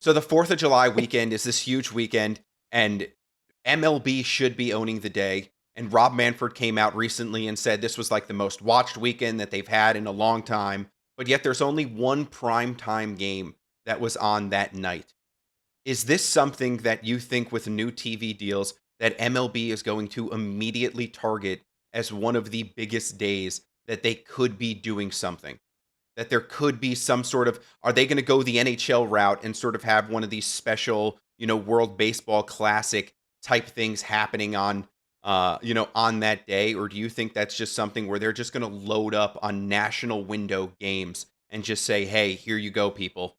So the 4th of July weekend is this huge weekend, and MLB should be owning the day. And Rob Manfred came out recently and said this was like the most watched weekend that they've had in a long time. But yet there's only one prime time game that was on that night. Is this something that you think with new TV deals that MLB is going to immediately target as one of the biggest days that they could be doing something? That there could be some sort of, are they going to go the NHL route and sort of have one of these special, World Baseball Classic type things happening on on that day? Or do you think that's just something where they're just going to load up on national window games and just say, hey, here you go, people?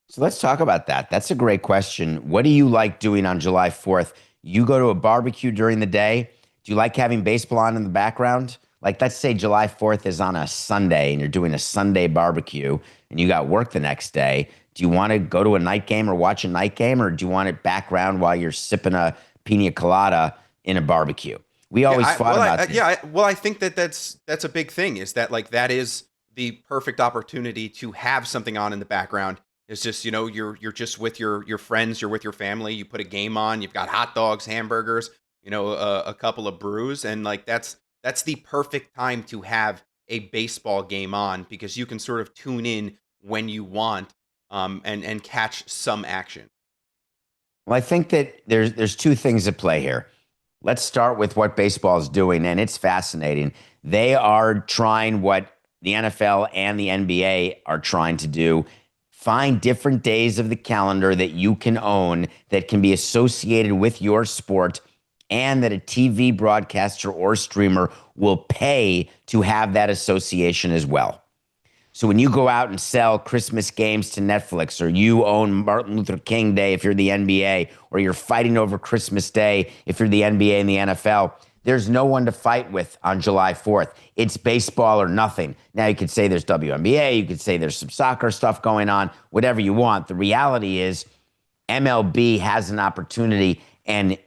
So let's talk about that. That's a great question. What do you like doing on July 4th? You go to a barbecue during the day. Do you like having baseball on in the background? Like, let's say July 4th is on a Sunday and you're doing a Sunday barbecue and you got work the next day. Do you want to go to a night game or watch a night game, or do you want it background while you're sipping a pina colada in a barbecue? We Yeah, always fought about this. I think that's a big thing. Is that like that is the perfect opportunity to have something on in the background. It's just you're just with your friends, you're with your family. You put a game on. You've got hot dogs, hamburgers, a couple of brews, and like that's the perfect time to have a baseball game on because you can sort of tune in when you want, and catch some action. Well, I think that there's two things at play here. Let's start with what baseball is doing, and it's fascinating. They are trying what the NFL and the NBA are trying to do. Find different days of the calendar that you can own that can be associated with your sport, and that a TV broadcaster or streamer will pay to have that association as well. So when you go out and sell Christmas games to Netflix, or you own Martin Luther King Day if you're the NBA, or you're fighting over Christmas Day if you're the NBA and the NFL, there's no one to fight with on July 4th. It's baseball or nothing. Now you could say there's WNBA, you could say there's some soccer stuff going on, whatever you want. The reality is MLB has an opportunity, and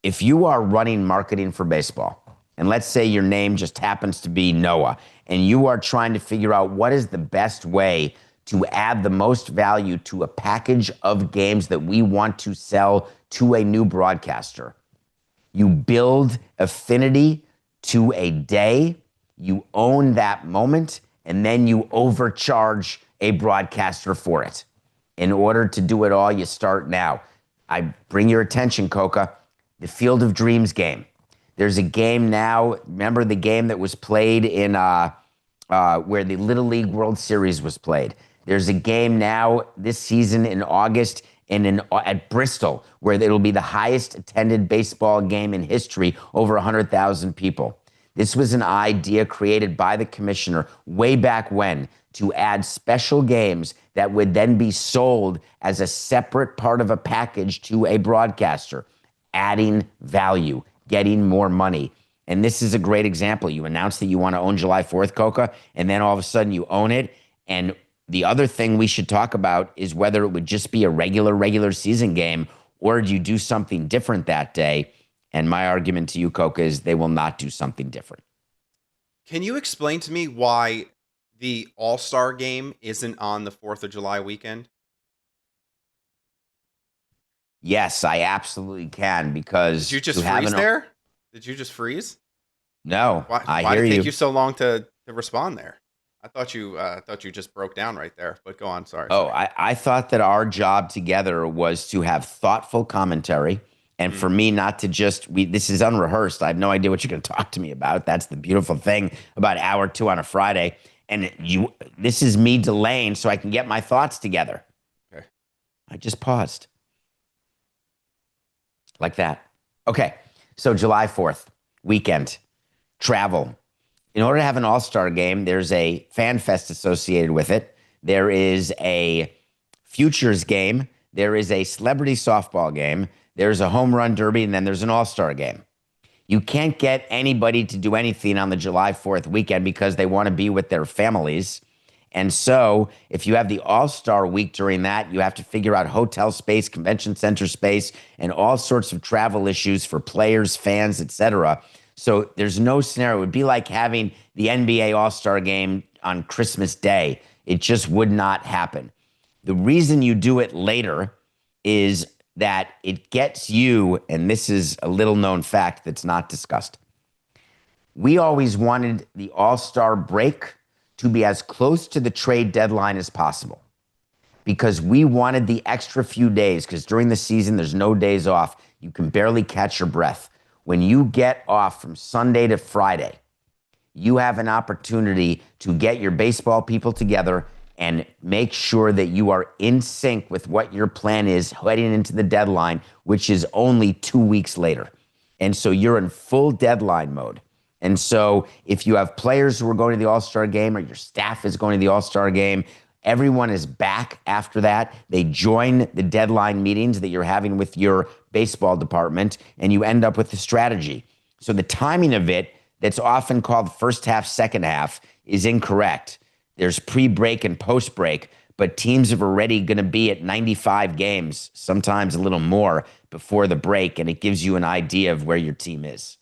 if you are running marketing for baseball, and let's say your name just happens to be Noah, and you are trying to figure out what is the best way to add the most value to a package of games that we want to sell to a new broadcaster, you build affinity to a day, you own that moment, and then you overcharge a broadcaster for it. In order to do it all, you start now. I bring your attention, Coca, the Field of Dreams game. There's a game now. Remember the game that was played in where the Little League World Series was played? There's a game now this season in August at Bristol where it'll be the highest attended baseball game in history, over 100,000 people. This was an idea created by the commissioner way back when to add special games that would then be sold as a separate part of a package to a broadcaster, adding value, getting more money. And this is a great example. You announce that you want to own July 4th, Coca, and then all of a sudden you own it. And the other thing we should talk about is whether it would just be a regular season game, or do you do something different that day? And my argument to you, Coca, is they will not do something different. Can you explain to me why the All-Star game isn't on the 4th of July weekend? Yes, I absolutely can, Did because you to just have freeze an there? Did you just freeze? no, I Why hear did it take you. you so long to respond there? I thought you just broke down right there. But go on. Sorry, Oh, sorry. I thought that our job together was to have thoughtful commentary, and Mm. for me not to just this is unrehearsed. I have no idea what you're going to talk to me about. That's the beautiful thing about hour two on a Friday. And this is me delaying so I can get my thoughts together. Okay. I just paused like that. Okay. So July 4th, weekend, travel. In order to have an all-star game, there's a fan fest associated with it. There is a futures game. There is a celebrity softball game. There's a home run derby, and then there's an all-star game. You can't get anybody to do anything on the July 4th weekend because they want to be with their families. And so if you have the All-Star week during that, you have to figure out hotel space, convention center space, and all sorts of travel issues for players, fans, etc. So there's no scenario. It would be like having the NBA All-Star game on Christmas Day. It just would not happen. The reason you do it later is that it gets you, and this is a little known fact that's not discussed. We always wanted the All-Star break to be as close to the trade deadline as possible because we wanted the extra few days, because during the season, there's no days off. You can barely catch your breath. When you get off from Sunday to Friday, you have an opportunity to get your baseball people together and make sure that you are in sync with what your plan is heading into the deadline, which is only 2 weeks later. And so you're in full deadline mode. And so if you have players who are going to the All-Star game or your staff is going to the All-Star game, everyone is back after that. They join the deadline meetings that you're having with your baseball department, and you end up with the strategy. So the timing of it, that's often called first half, second half, is incorrect. There's pre-break and post-break, but teams are already going to be at 95 games, sometimes a little more, before the break, and it gives you an idea of where your team is.